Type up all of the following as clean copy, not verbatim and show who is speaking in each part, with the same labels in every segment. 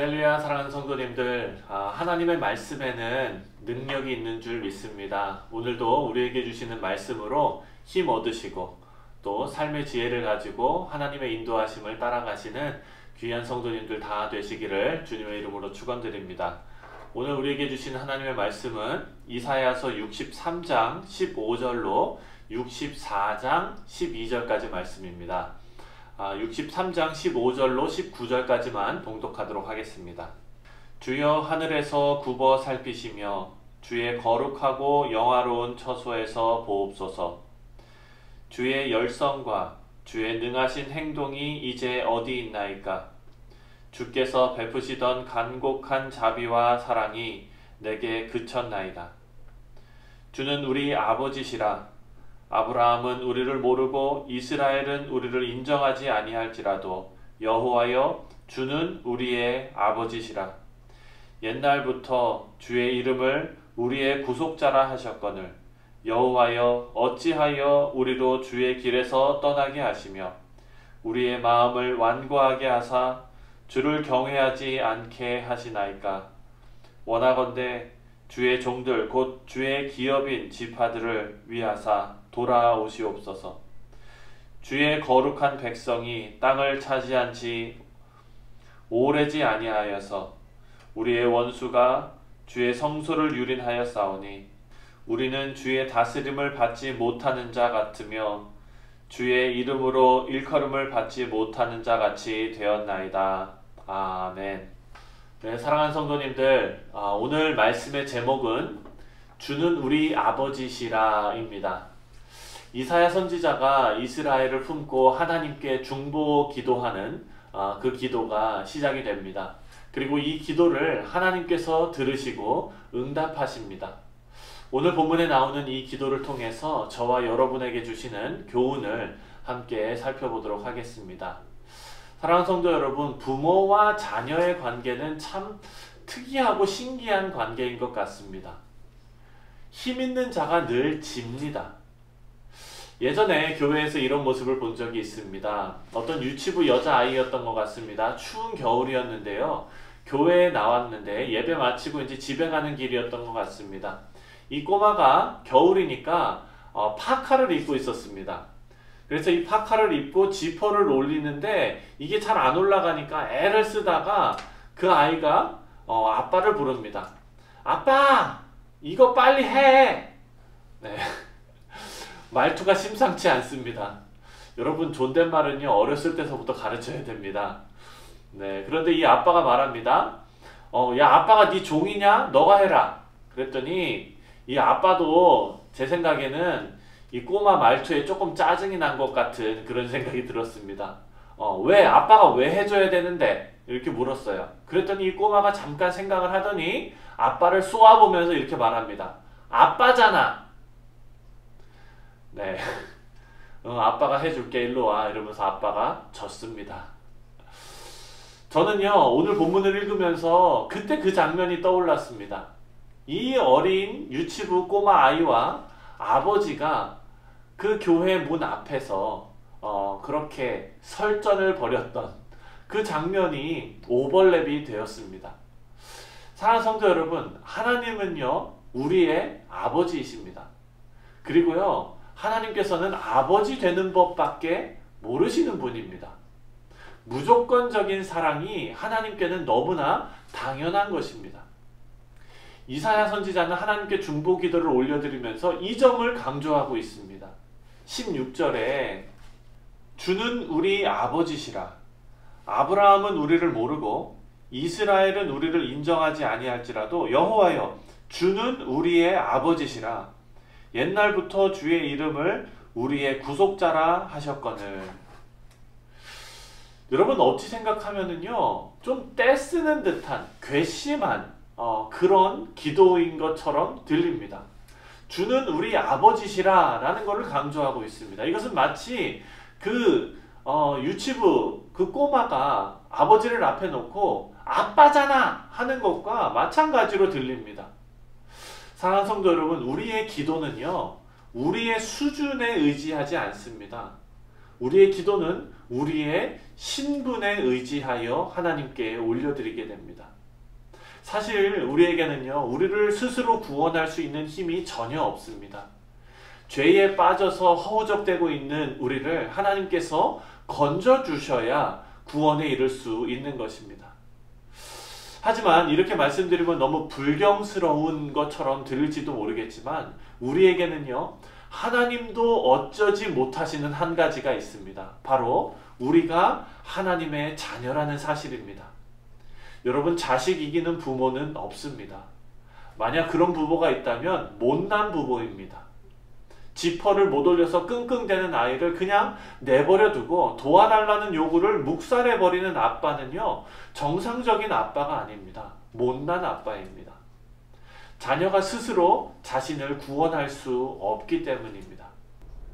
Speaker 1: 할렐루야. 사랑하는 성도님들, 하나님의 말씀에는 능력이 있는 줄 믿습니다. 오늘도 우리에게 주시는 말씀으로 힘 얻으시고 또 삶의 지혜를 가지고 하나님의 인도하심을 따라가시는 귀한 성도님들 다 되시기를 주님의 이름으로 축원드립니다. 오늘 우리에게 주신 하나님의 말씀은 이사야서 63장 15절로 64장 12절까지 말씀입니다. 63장 15절로 19절까지만 봉독하도록 하겠습니다. 주여 하늘에서 굽어 살피시며 주의 거룩하고 영화로운 처소에서 보옵소서. 주의 열성과 주의 능하신 행동이 이제 어디 있나이까? 주께서 베푸시던 간곡한 자비와 사랑이 내게 그쳤나이다. 주는 우리 아버지시라. 아브라함은 우리를 모르고 이스라엘은 우리를 인정하지 아니할지라도 여호와여 주는 우리의 아버지시라. 옛날부터 주의 이름을 우리의 구속자라 하셨거늘 여호와여 어찌하여 우리로 주의 길에서 떠나게 하시며 우리의 마음을 완고하게 하사 주를 경외하지 않게 하시나이까. 원하건대 주의 종들 곧 주의 기업인 지파들을 위하사 돌아오시옵소서. 주의 거룩한 백성이 땅을 차지한 지 오래지 아니하여서 우리의 원수가 주의 성소를 유린하였사오니 우리는 주의 다스림을 받지 못하는 자 같으며 주의 이름으로 일컬음을 받지 못하는 자 같이 되었나이다. 아멘. 네, 사랑하는 성도님들, 오늘 말씀의 제목은 주는 우리 아버지시라 입니다. 이사야 선지자가 이스라엘을 품고 하나님께 중보 기도하는 그 기도가 시작이 됩니다. 그리고 이 기도를 하나님께서 들으시고 응답하십니다. 오늘 본문에 나오는 이 기도를 통해서 저와 여러분에게 주시는 교훈을 함께 살펴보도록 하겠습니다. 사랑하는 성도 여러분, 부모와 자녀의 관계는 참 특이하고 신기한 관계인 것 같습니다. 힘 있는 자가 늘 집니다. 예전에 교회에서 이런 모습을 본 적이 있습니다. 어떤 유치부 여자아이였던 것 같습니다. 추운 겨울이었는데요. 교회에 나왔는데 예배 마치고 이제 집에 가는 길이었던 것 같습니다. 이 꼬마가 겨울이니까 파카를 입고 있었습니다. 그래서 이 파카를 입고 지퍼를 올리는데 이게 잘 안 올라가니까 애를 쓰다가 그 아이가 아빠를 부릅니다. 아빠! 이거 빨리 해! 네. 말투가 심상치 않습니다. 여러분, 존댓말은요 어렸을 때서부터 가르쳐야 됩니다. 네, 그런데 이 아빠가 말합니다. 야, 아빠가 네 종이냐? 너가 해라. 그랬더니 이 아빠도 제 생각에는 이 꼬마 말투에 조금 짜증이 난 것 같은 그런 생각이 들었습니다. 왜? 아빠가 왜 해줘야 되는데? 이렇게 물었어요. 그랬더니 이 꼬마가 잠깐 생각을 하더니 아빠를 쏘아보면서 이렇게 말합니다. 아빠잖아. 네, 아빠가 해줄게, 일로 와. 이러면서 아빠가 졌습니다. 저는요 오늘 본문을 읽으면서 그때 그 장면이 떠올랐습니다. 이 어린 유치부 꼬마 아이와 아버지가 그 교회 문 앞에서 그렇게 설전을 벌였던 그 장면이 오버랩이 되었습니다. 사랑하는 성도 여러분, 하나님은요 우리의 아버지이십니다. 그리고요 하나님께서는 아버지 되는 법밖에 모르시는 분입니다. 무조건적인 사랑이 하나님께는 너무나 당연한 것입니다. 이사야 선지자는 하나님께 중보 기도를 올려드리면서 이 점을 강조하고 있습니다. 16절에 주는 우리 아버지시라. 아브라함은 우리를 모르고 이스라엘은 우리를 인정하지 아니할지라도 여호와여 주는 우리의 아버지시라. 옛날부터 주의 이름을 우리의 구속자라 하셨거늘. 여러분, 어찌 생각하면은요 좀 떼쓰는 듯한 괘씸한 그런 기도인 것처럼 들립니다. 주는 우리 아버지시라 라는 것을 강조하고 있습니다. 이것은 마치 그 유치부 그 꼬마가 아버지를 앞에 놓고 아빠잖아 하는 것과 마찬가지로 들립니다. 사랑하는 성도 여러분, 우리의 기도는요 우리의 수준에 의지하지 않습니다. 우리의 기도는 우리의 신분에 의지하여 하나님께 올려드리게 됩니다. 사실 우리에게는요, 우리를 스스로 구원할 수 있는 힘이 전혀 없습니다. 죄에 빠져서 허우적대고 있는 우리를 하나님께서 건져주셔야 구원에 이를 수 있는 것입니다. 하지만 이렇게 말씀드리면 너무 불경스러운 것처럼 들릴지도 모르겠지만 우리에게는요, 하나님도 어쩌지 못하시는 한 가지가 있습니다. 바로 우리가 하나님의 자녀라는 사실입니다. 여러분, 자식 이기는 부모는 없습니다. 만약 그런 부모가 있다면 못난 부모입니다. 지퍼를 못 올려서 끙끙대는 아이를 그냥 내버려 두고 도와달라는 요구를 묵살해버리는 아빠는요, 정상적인 아빠가 아닙니다. 못난 아빠입니다. 자녀가 스스로 자신을 구원할 수 없기 때문입니다.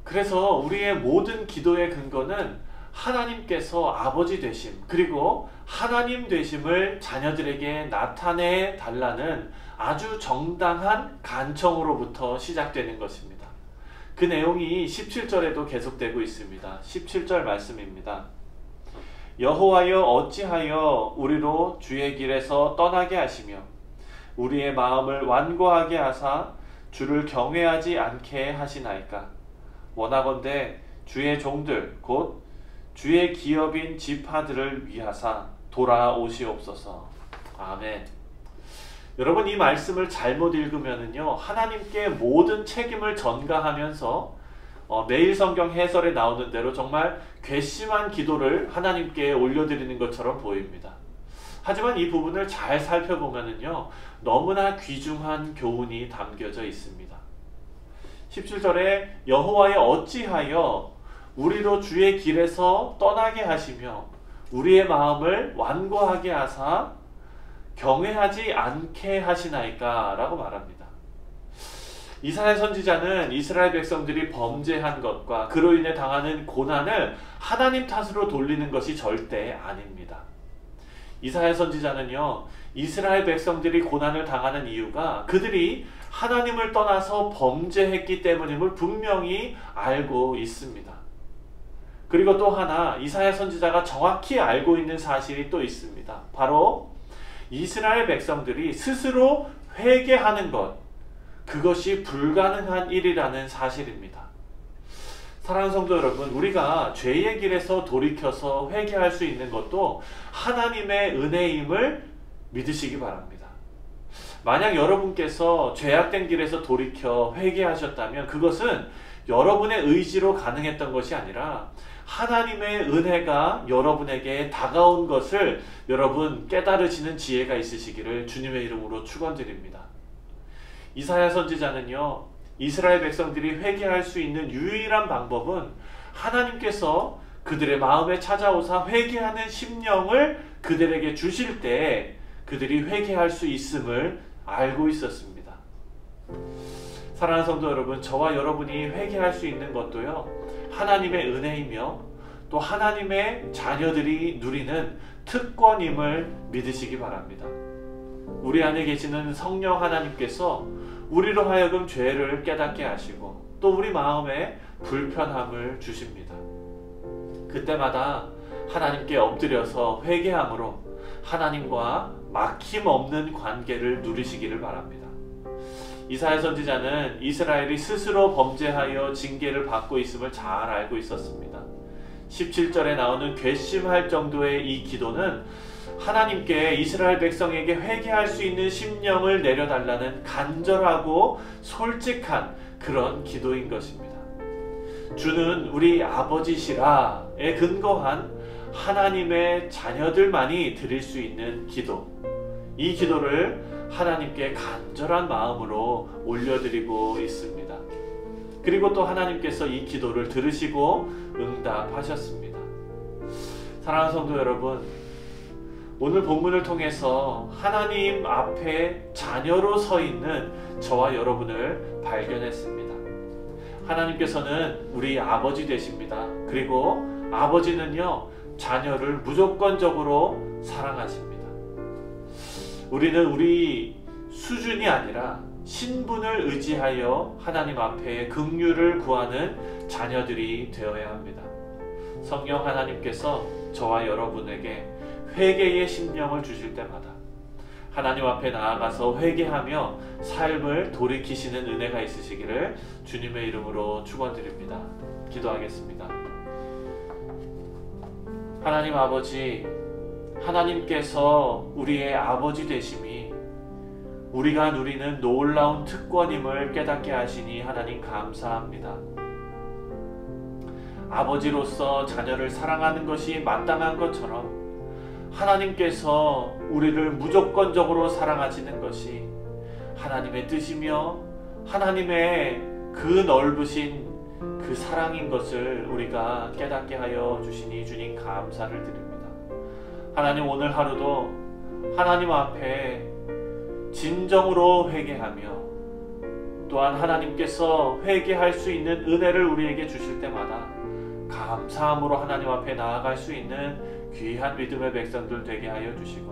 Speaker 1: 그래서 우리의 모든 기도의 근거는 하나님께서 아버지 되심, 그리고 하나님 되심을 자녀들에게 나타내 달라는 아주 정당한 간청으로부터 시작되는 것입니다. 그 내용이 17절에도 계속되고 있습니다. 17절 말씀입니다. 여호와여 어찌하여 우리로 주의 길에서 떠나게 하시며 우리의 마음을 완고하게 하사 주를 경외하지 않게 하시나이까. 원하건대 주의 종들 곧 주의 기업인 지파들을 위하사 돌아오시옵소서. 아멘. 여러분, 이 말씀을 잘못 읽으면은요, 하나님께 모든 책임을 전가하면서 매일 성경 해설에 나오는 대로 정말 괘씸한 기도를 하나님께 올려드리는 것처럼 보입니다. 하지만 이 부분을 잘 살펴보면은요, 너무나 귀중한 교훈이 담겨져 있습니다. 17절에 여호와여 어찌하여 우리로 주의 길에서 떠나게 하시며 우리의 마음을 완고하게 하사 경외하지 않게 하시나이까 라고 말합니다. 이사야 선지자는 이스라엘 백성들이 범죄한 것과 그로 인해 당하는 고난을 하나님 탓으로 돌리는 것이 절대 아닙니다. 이사야 선지자는요, 이스라엘 백성들이 고난을 당하는 이유가 그들이 하나님을 떠나서 범죄했기 때문임을 분명히 알고 있습니다. 그리고 또 하나 이사야 선지자가 정확히 알고 있는 사실이 또 있습니다. 바로 이스라엘 백성들이 스스로 회개하는 것, 그것이 불가능한 일이라는 사실입니다. 사랑하는 성도 여러분, 우리가 죄의 길에서 돌이켜서 회개할 수 있는 것도 하나님의 은혜임을 믿으시기 바랍니다. 만약 여러분께서 죄악된 길에서 돌이켜 회개하셨다면 그것은 여러분의 의지로 가능했던 것이 아니라 하나님의 은혜가 여러분에게 다가온 것을 여러분 깨달으시는 지혜가 있으시기를 주님의 이름으로 축원드립니다. 이사야 선지자는요, 이스라엘 백성들이 회개할 수 있는 유일한 방법은 하나님께서 그들의 마음에 찾아오사 회개하는 심령을 그들에게 주실 때 그들이 회개할 수 있음을 알고 있었습니다. 사랑하는 성도 여러분, 저와 여러분이 회개할 수 있는 것도요, 하나님의 은혜이며 또 하나님의 자녀들이 누리는 특권임을 믿으시기 바랍니다. 우리 안에 계시는 성령 하나님께서 우리로 하여금 죄를 깨닫게 하시고 또 우리 마음에 불편함을 주십니다. 그때마다 하나님께 엎드려서 회개함으로 하나님과 막힘없는 관계를 누리시기를 바랍니다. 이사야 선지자는 이스라엘이 스스로 범죄하여 징계를 받고 있음을 잘 알고 있었습니다. 17절에 나오는 괘씸할 정도의 이 기도는 하나님께 이스라엘 백성에게 회개할 수 있는 심령을 내려달라는 간절하고 솔직한 그런 기도인 것입니다. 주는 우리 아버지시라에 근거한 하나님의 자녀들만이 드릴 수 있는 기도, 이 기도를 하나님께 간절한 마음으로 올려드리고 있습니다. 그리고 또 하나님께서 이 기도를 들으시고 응답하셨습니다. 사랑하는 성도 여러분, 오늘 본문을 통해서 하나님 앞에 자녀로 서 있는 저와 여러분을 발견했습니다. 하나님께서는 우리 아버지 되십니다. 그리고 아버지는요, 자녀를 무조건적으로 사랑하십니다. 우리는 우리 수준이 아니라 신분을 의지하여 하나님 앞에 긍휼을 구하는 자녀들이 되어야 합니다. 성령 하나님께서 저와 여러분에게 회개의 심령을 주실 때마다 하나님 앞에 나아가서 회개하며 삶을 돌이키시는 은혜가 있으시기를 주님의 이름으로 축원드립니다. 기도하겠습니다. 하나님 아버지, 하나님께서 우리의 아버지 되심이 우리가 누리는 놀라운 특권임을 깨닫게 하시니 하나님 감사합니다. 아버지로서 자녀를 사랑하는 것이 마땅한 것처럼 하나님께서 우리를 무조건적으로 사랑하시는 것이 하나님의 뜻이며 하나님의 그 넓으신 그 사랑인 것을 우리가 깨닫게 하여 주시니 주님 감사를 드립니다. 하나님, 오늘 하루도 하나님 앞에 진정으로 회개하며 또한 하나님께서 회개할 수 있는 은혜를 우리에게 주실 때마다 감사함으로 하나님 앞에 나아갈 수 있는 귀한 믿음의 백성들 되게 하여 주시고,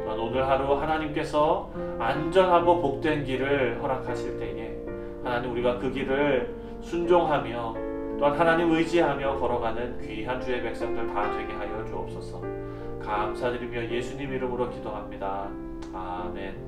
Speaker 1: 또한 오늘 하루 하나님께서 안전하고 복된 길을 허락하실 때에 하나님, 우리가 그 길을 순종하며 또한 하나님 의지하며 걸어가는 귀한 주의 백성들 다 되게 하여 주옵소서. 감사드리며 예수님 이름으로 기도합니다. 아멘.